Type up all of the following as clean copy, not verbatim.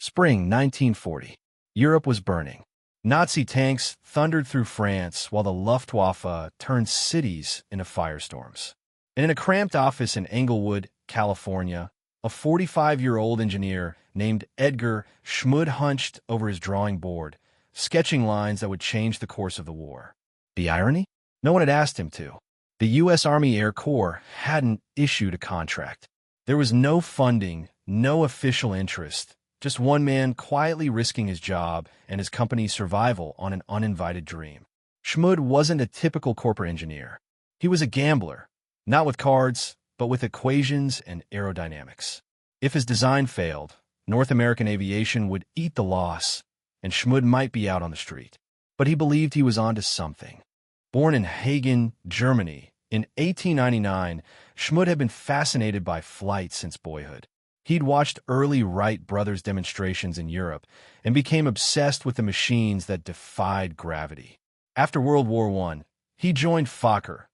Spring 1940. Europe was burning. Nazi tanks thundered through France while the Luftwaffe turned cities into firestorms. And in a cramped office in Englewood, California, a 45-year-old engineer named Edgar Schmued hunched over his drawing board, sketching lines that would change the course of the war. The irony? No one had asked him to. The U.S. Army Air Corps hadn't issued a contract. There was no funding, no official interest, just one man quietly risking his job and his company's survival on an uninvited dream. Schmued wasn't a typical corporate engineer. He was a gambler, not with cards, but with equations and aerodynamics. If his design failed, North American aviation would eat the loss, and Schmued might be out on the street. But he believed he was onto something. Born in Hagen, Germany, in 1899, Schmued had been fascinated by flight since boyhood. He'd watched early Wright brothers demonstrations in Europe and became obsessed with the machines that defied gravity. After World War I, he joined Fokker.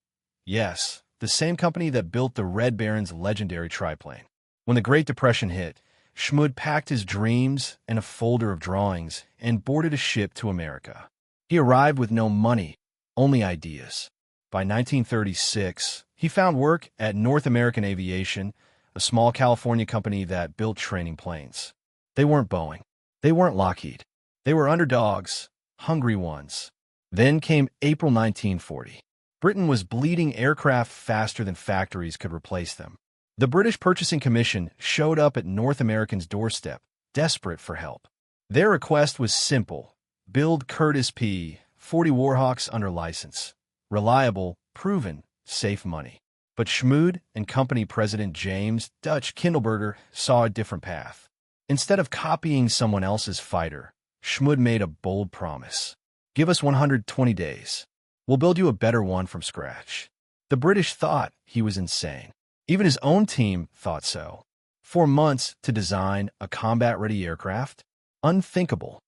Yes, the same company that built the Red Baron's legendary triplane. When the Great Depression hit, Schmued packed his dreams and a folder of drawings and boarded a ship to America. He arrived with no money, only ideas. By 1936, he found work at North American Aviation, a small California company that built training planes. They weren't Boeing. They weren't Lockheed. They were underdogs, hungry ones. Then came April 1940. Britain was bleeding aircraft faster than factories could replace them. The British Purchasing Commission showed up at North American's doorstep, desperate for help. Their request was simple: build Curtiss P-40 Warhawks under license. Reliable, proven, safe money. But Schmued and company president James Dutch Kindleberger saw a different path. Instead of copying someone else's fighter, Schmued made a bold promise. Give us 120 days. We'll build you a better one from scratch. The British thought he was insane. Even his own team thought so. 4 months to design a combat-ready aircraft? Unthinkable.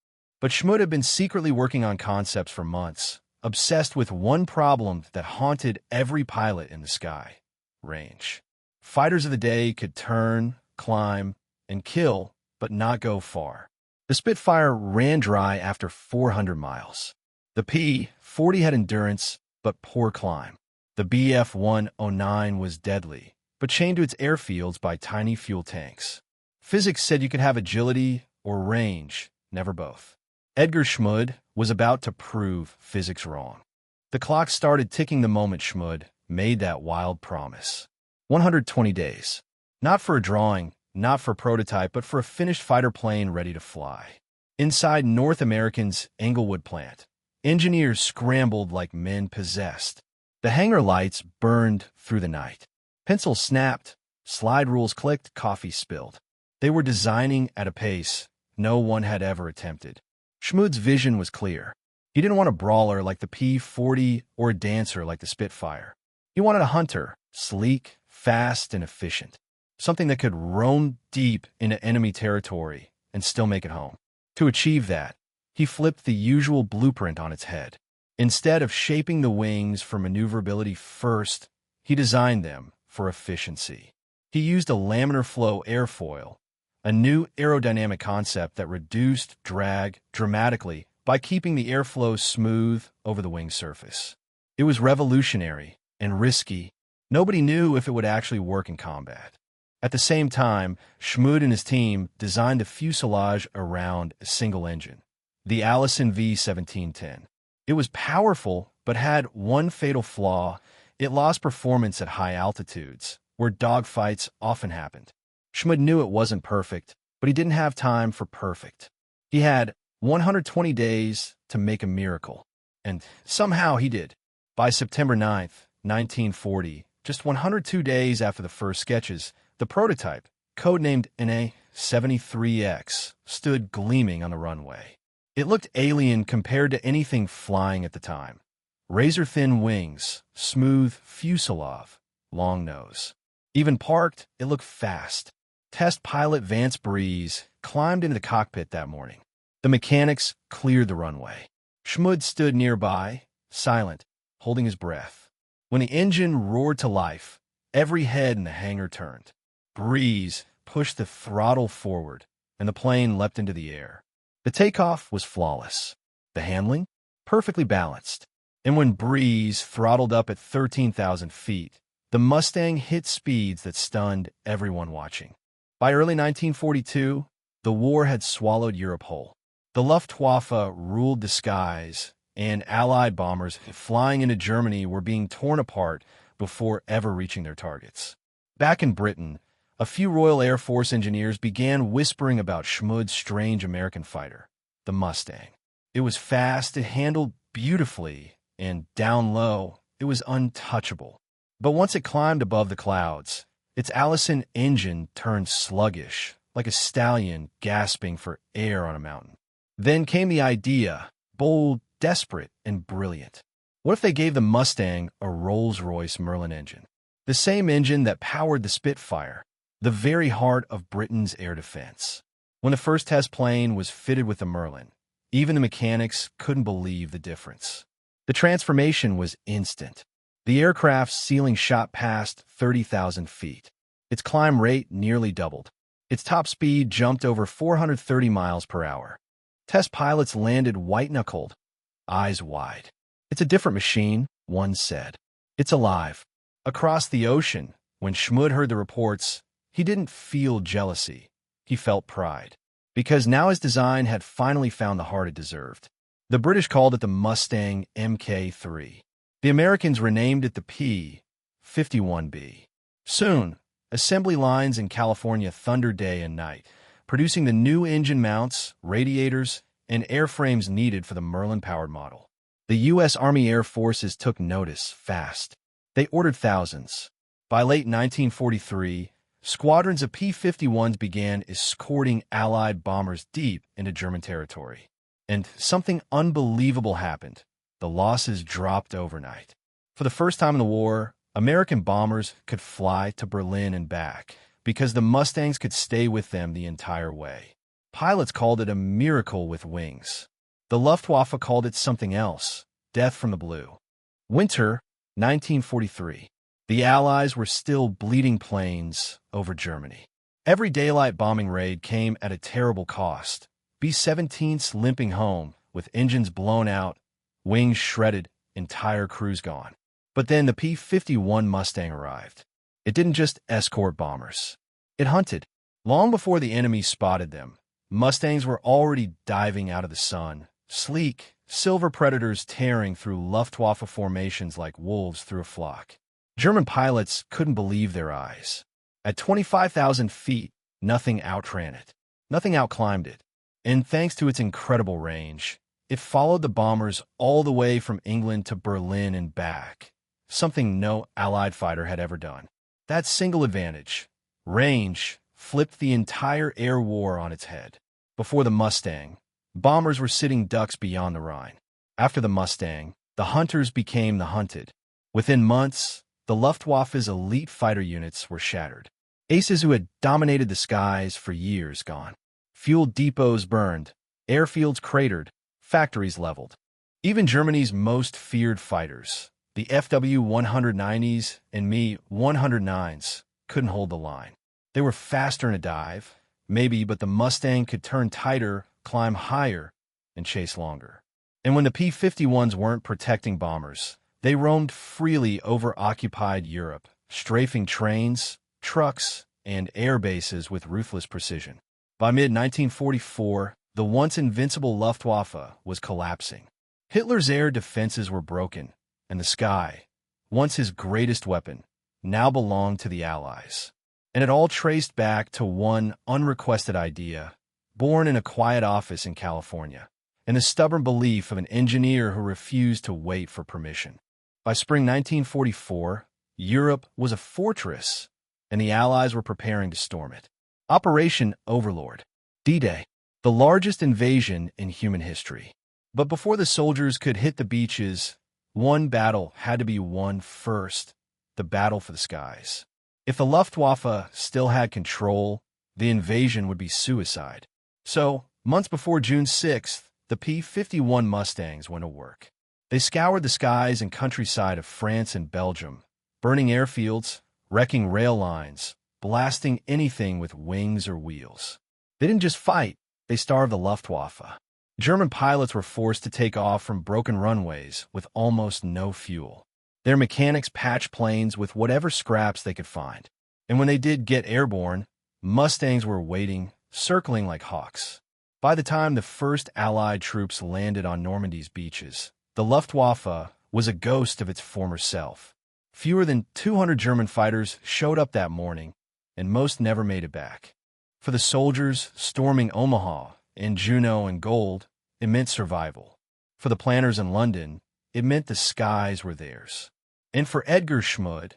But Schmued had been secretly working on concepts for months, obsessed with one problem that haunted every pilot in the sky: range. Fighters of the day could turn, climb, and kill, but not go far. The Spitfire ran dry after 400 miles. The P-40 had endurance, but poor climb. The Bf-109 was deadly, but chained to its airfields by tiny fuel tanks. Physics said you could have agility or range, never both. Edgar Schmued was about to prove physics wrong. The clock started ticking the moment Schmued made that wild promise. 120 days. Not for a drawing, not for a prototype, but for a finished fighter plane ready to fly. Inside North American's Englewood plant, engineers scrambled like men possessed. The hangar lights burned through the night. Pencils snapped, slide rules clicked, coffee spilled. They were designing at a pace no one had ever attempted. Schmued's vision was clear. He didn't want a brawler like the P-40 or a dancer like the Spitfire. He wanted a hunter, sleek, fast, and efficient. Something that could roam deep into enemy territory and still make it home. To achieve that, he flipped the usual blueprint on its head. Instead of shaping the wings for maneuverability first, he designed them for efficiency. He used a laminar-flow airfoil, a new aerodynamic concept that reduced drag dramatically by keeping the airflow smooth over the wing surface. It was revolutionary and risky. Nobody knew if it would actually work in combat. At the same time, Schmued and his team designed the fuselage around a single engine, the Allison V-1710. It was powerful, but had one fatal flaw: it lost performance at high altitudes, where dogfights often happened. Schmued knew it wasn't perfect, but he didn't have time for perfect. He had 120 days to make a miracle, and somehow he did. By September 9th, 1940, just 102 days after the first sketches, the prototype, codenamed NA-73X, stood gleaming on the runway. It looked alien compared to anything flying at the time. Razor-thin wings, smooth fuselage, long nose. Even parked, it looked fast. Test pilot Vance Breeze climbed into the cockpit that morning. The mechanics cleared the runway. Schmued stood nearby, silent, holding his breath. When the engine roared to life, every head in the hangar turned. Breeze pushed the throttle forward, and the plane leapt into the air. The takeoff was flawless. The handling? Perfectly balanced. And when breeze throttled up at 13,000 feet, the Mustang hit speeds that stunned everyone watching. By early 1942, the war had swallowed Europe whole. The Luftwaffe ruled the skies, and Allied bombers flying into Germany were being torn apart before ever reaching their targets. Back in Britain, a few Royal Air Force engineers began whispering about Schmued's strange American fighter, the Mustang. It was fast, it handled beautifully, and down low, it was untouchable. But once it climbed above the clouds, its Allison engine turned sluggish, like a stallion gasping for air on a mountain. Then came the idea, bold, desperate, and brilliant. What if they gave the Mustang a Rolls-Royce Merlin engine? The same engine that powered the Spitfire, the very heart of Britain's air defense. When the first test plane was fitted with the Merlin, even the mechanics couldn't believe the difference. The transformation was instant. The aircraft's ceiling shot past 30,000 feet. Its climb rate nearly doubled. Its top speed jumped over 430 miles per hour. Test pilots landed white-knuckled, eyes wide. "It's a different machine," one said. "It's alive." Across the ocean, when Schmued heard the reports, he didn't feel jealousy. He felt pride. Because now his design had finally found the heart it deserved. The British called it the Mustang Mk3. The Americans renamed it the P-51B. Soon, assembly lines in California thundered day and night, producing the new engine mounts, radiators, and airframes needed for the Merlin-powered model. The U.S. Army Air Forces took notice fast. They ordered thousands. By late 1943, squadrons of P-51s began escorting Allied bombers deep into German territory. And something unbelievable happened. The losses dropped overnight. For the first time in the war, American bombers could fly to Berlin and back because the Mustangs could stay with them the entire way. Pilots called it a miracle with wings. The Luftwaffe called it something else, death from the blue. Winter 1943. The Allies were still bleeding planes over Germany. Every daylight bombing raid came at a terrible cost. B-17s limping home, with engines blown out, wings shredded, entire crews gone. But then the P-51 Mustang arrived. It didn't just escort bombers. It hunted. Long before the enemy spotted them, Mustangs were already diving out of the sun, sleek, silver predators tearing through Luftwaffe formations like wolves through a flock. German pilots couldn't believe their eyes. At 25,000 feet, nothing outran it. Nothing outclimbed it. And thanks to its incredible range, it followed the bombers all the way from England to Berlin and back, something no Allied fighter had ever done. That single advantage, range, flipped the entire air war on its head. Before the Mustang, bombers were sitting ducks beyond the Rhine. After the Mustang, the hunters became the hunted. Within months, the Luftwaffe's elite fighter units were shattered. Aces who had dominated the skies for years gone. Fuel depots burned, airfields cratered, factories leveled. Even Germany's most feared fighters, the FW-190s and Me-109s, couldn't hold the line. They were faster in a dive, maybe, but the Mustang could turn tighter, climb higher, and chase longer. And when the P-51s weren't protecting bombers, they roamed freely over occupied Europe, strafing trains, trucks, and air bases with ruthless precision. By mid-1944, the once invincible Luftwaffe was collapsing. Hitler's air defenses were broken, and the sky, once his greatest weapon, now belonged to the Allies. And it all traced back to one unrequested idea, born in a quiet office in California, and the stubborn belief of an engineer who refused to wait for permission. By spring 1944, Europe was a fortress, and the Allies were preparing to storm it. Operation Overlord, D-Day, the largest invasion in human history. But before the soldiers could hit the beaches, one battle had to be won first, the battle for the skies. If the Luftwaffe still had control, the invasion would be suicide. So, months before June 6th, the P-51 Mustangs went to work. They scoured the skies and countryside of France and Belgium, burning airfields, wrecking rail lines, blasting anything with wings or wheels. They didn't just fight, they starved the Luftwaffe. German pilots were forced to take off from broken runways with almost no fuel. Their mechanics patched planes with whatever scraps they could find. And when they did get airborne, Mustangs were waiting, circling like hawks. By the time the first Allied troops landed on Normandy's beaches, the Luftwaffe was a ghost of its former self. Fewer than 200 German fighters showed up that morning, and most never made it back. For the soldiers storming Omaha in Juno and gold, it meant survival. For the planners in London, it meant the skies were theirs. And for Edgar Schmued,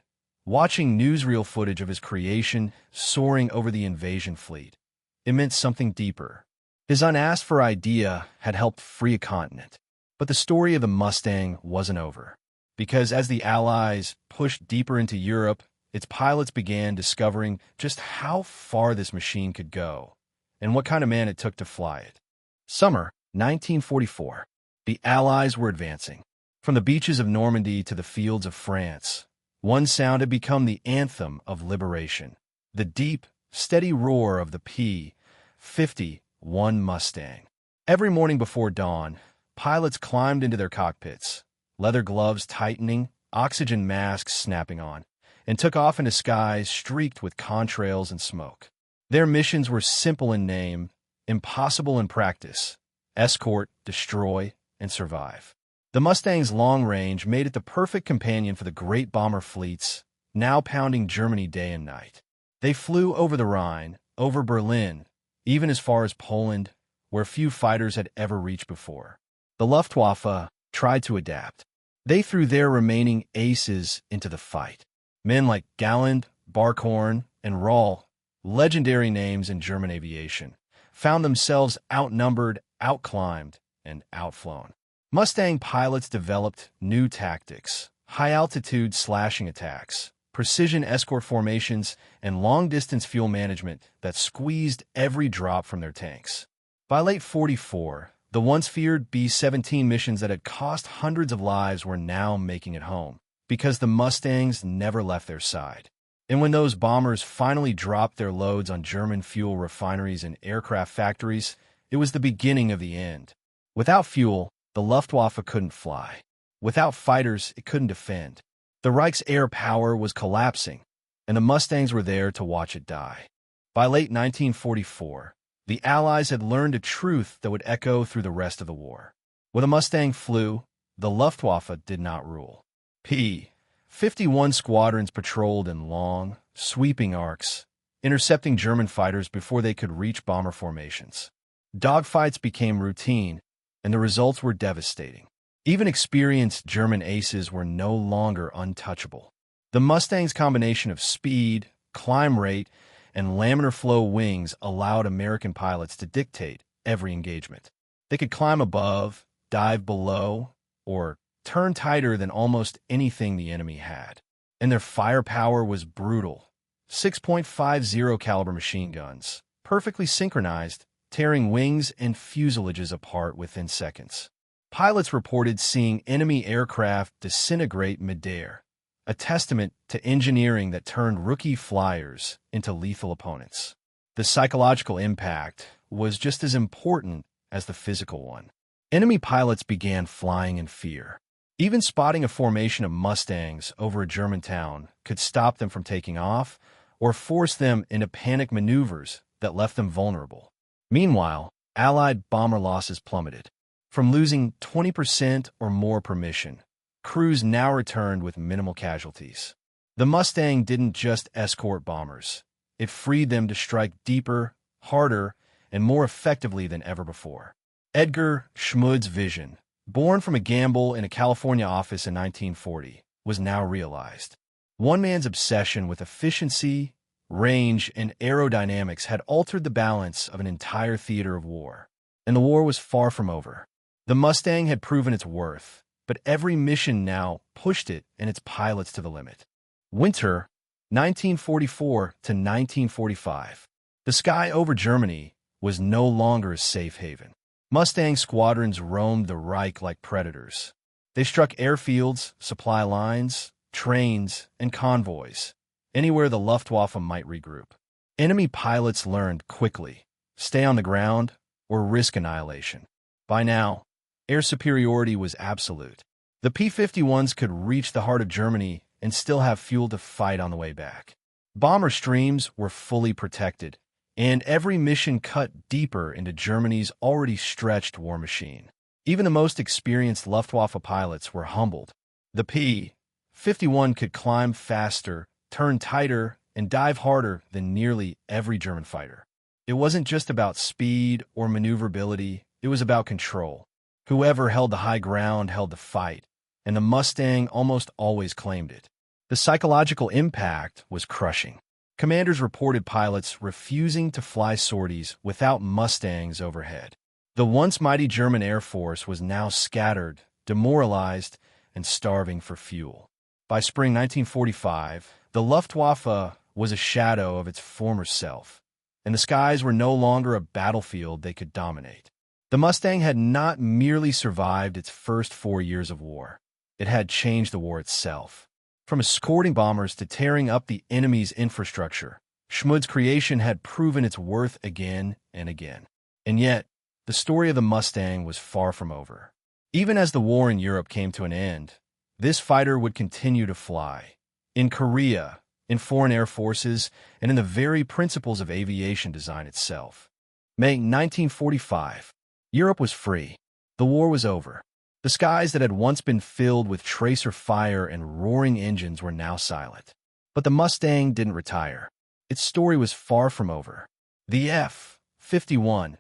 watching newsreel footage of his creation soaring over the invasion fleet, it meant something deeper. His unasked-for idea had helped free a continent. But the story of the Mustang wasn't over, because as the Allies pushed deeper into Europe, its pilots began discovering just how far this machine could go and what kind of man it took to fly it. Summer 1944. The Allies were advancing. From the beaches of Normandy to the fields of France, one sound had become the anthem of liberation, the deep, steady roar of the P-51 Mustang. Every morning before dawn, pilots climbed into their cockpits, leather gloves tightening, oxygen masks snapping on, and took off into skies streaked with contrails and smoke. Their missions were simple in name, impossible in practice: escort, destroy, and survive. The Mustang's long range made it the perfect companion for the great bomber fleets, now pounding Germany day and night. They flew over the Rhine, over Berlin, even as far as Poland, where few fighters had ever reached before. The Luftwaffe tried to adapt. They threw their remaining aces into the fight. Men like Galland, Barkhorn, and Roll, legendary names in German aviation, found themselves outnumbered, outclimbed, and outflown. Mustang pilots developed new tactics: high-altitude slashing attacks, precision escort formations, and long-distance fuel management that squeezed every drop from their tanks. By late 44, the once-feared B-17 missions that had cost hundreds of lives were now making it home, because the Mustangs never left their side. And when those bombers finally dropped their loads on German fuel refineries and aircraft factories, it was the beginning of the end. Without fuel, the Luftwaffe couldn't fly. Without fighters, it couldn't defend. The Reich's air power was collapsing, and the Mustangs were there to watch it die. By late 1944, the Allies had learned a truth that would echo through the rest of the war. When the Mustang flew, the Luftwaffe did not rule. P-51 squadrons patrolled in long, sweeping arcs, intercepting German fighters before they could reach bomber formations. Dogfights became routine, and the results were devastating. Even experienced German aces were no longer untouchable. The Mustang's combination of speed, climb rate, and laminar-flow wings allowed American pilots to dictate every engagement. They could climb above, dive below, or turn tighter than almost anything the enemy had. And their firepower was brutal. 6.50 caliber machine guns, perfectly synchronized, tearing wings and fuselages apart within seconds. Pilots reported seeing enemy aircraft disintegrate midair, a testament to engineering that turned rookie flyers into lethal opponents. The psychological impact was just as important as the physical one. Enemy pilots began flying in fear. Even spotting a formation of Mustangs over a German town could stop them from taking off or force them into panic maneuvers that left them vulnerable. Meanwhile, Allied bomber losses plummeted. From losing 20% or more per mission, crews now returned with minimal casualties. The Mustang didn't just escort bombers. It freed them to strike deeper, harder, and more effectively than ever before. Edgar Schmued's vision, born from a gamble in a California office in 1940, was now realized. One man's obsession with efficiency, range, and aerodynamics had altered the balance of an entire theater of war. And the war was far from over. The Mustang had proven its worth, but every mission now pushed it and its pilots to the limit. Winter 1944 to 1945. The sky over Germany was no longer a safe haven. Mustang squadrons roamed the Reich like predators. They struck airfields, supply lines, trains, and convoys, anywhere the Luftwaffe might regroup. Enemy pilots learned quickly: stay on the ground, or risk annihilation. By now, air superiority was absolute. The P-51s could reach the heart of Germany and still have fuel to fight on the way back. Bomber streams were fully protected, and every mission cut deeper into Germany's already stretched war machine. Even the most experienced Luftwaffe pilots were humbled. The P-51 could climb faster, turn tighter, and dive harder than nearly every German fighter. It wasn't just about speed or maneuverability, it was about control. Whoever held the high ground held the fight, and the Mustang almost always claimed it. The psychological impact was crushing. Commanders reported pilots refusing to fly sorties without Mustangs overhead. The once mighty German Air Force was now scattered, demoralized, and starving for fuel. By spring 1945, the Luftwaffe was a shadow of its former self, and the skies were no longer a battlefield they could dominate. The Mustang had not merely survived its first 4 years of war. It had changed the war itself. From escorting bombers to tearing up the enemy's infrastructure, Schmued's creation had proven its worth again and again. And yet, the story of the Mustang was far from over. Even as the war in Europe came to an end, this fighter would continue to fly. In Korea, in foreign air forces, and in the very principles of aviation design itself. May 1945. Europe was free. The war was over. The skies that had once been filled with tracer fire and roaring engines were now silent. But the Mustang didn't retire. Its story was far from over. The F-51,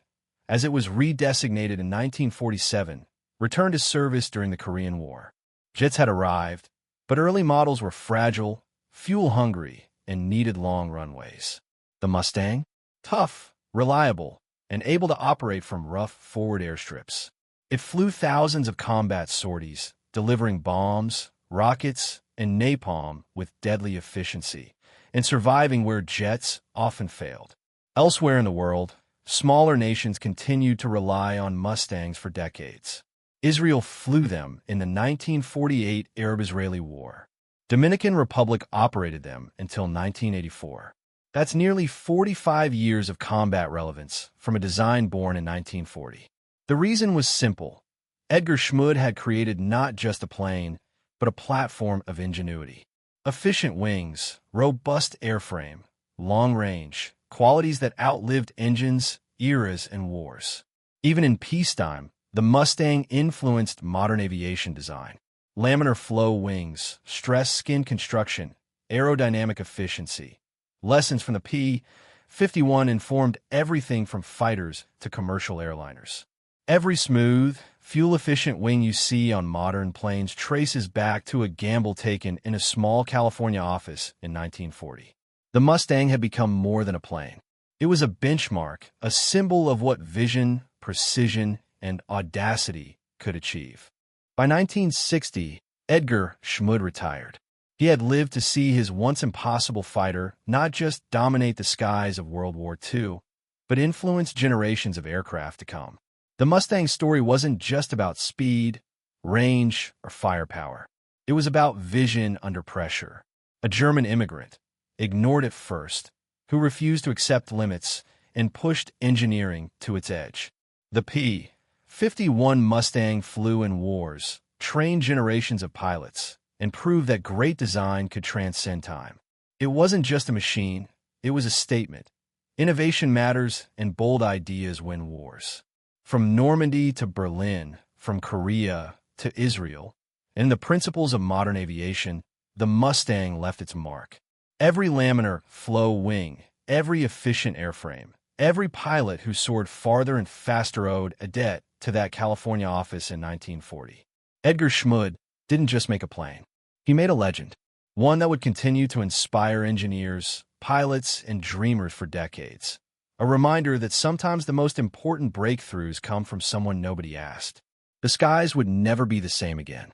as it was redesignated in 1947, returned to service during the Korean War. Jets had arrived, but early models were fragile, fuel-hungry, and needed long runways. The Mustang? Tough, reliable, and able to operate from rough forward airstrips. It flew thousands of combat sorties, delivering bombs, rockets, and napalm with deadly efficiency, and surviving where jets often failed. Elsewhere in the world, smaller nations continued to rely on Mustangs for decades. Israel flew them in the 1948 Arab-Israeli War. Dominican Republic operated them until 1984. That's nearly 45 years of combat relevance from a design born in 1940. The reason was simple. Edgar Schmued had created not just a plane, but a platform of ingenuity. Efficient wings, robust airframe, long range, qualities that outlived engines, eras, and wars. Even in peacetime, the Mustang influenced modern aviation design. Laminar-flow wings, stress skin construction, aerodynamic efficiency. Lessons from the P-51 informed everything from fighters to commercial airliners. Every smooth, fuel-efficient wing you see on modern planes traces back to a gamble taken in a small California office in 1940. The Mustang had become more than a plane. It was a benchmark, a symbol of what vision, precision, and audacity could achieve. By 1960, Edgar Schmued retired. He had lived to see his once-impossible fighter not just dominate the skies of World War II, but influence generations of aircraft to come. The Mustang story wasn't just about speed, range, or firepower. It was about vision under pressure. A German immigrant, ignored at first, who refused to accept limits and pushed engineering to its edge. The P-51 Mustang flew in wars, trained generations of pilots, and proved that great design could transcend time. It wasn't just a machine, it was a statement. Innovation matters, and bold ideas win wars. From Normandy to Berlin, from Korea to Israel, and in the principles of modern aviation, the Mustang left its mark. Every laminar-flow wing, every efficient airframe, every pilot who soared farther and faster owed a debt to that California office in 1940. Edgar Schmued didn't just make a plane. He made a legend, one that would continue to inspire engineers, pilots, and dreamers for decades. A reminder that sometimes the most important breakthroughs come from someone nobody asked. The skies would never be the same again.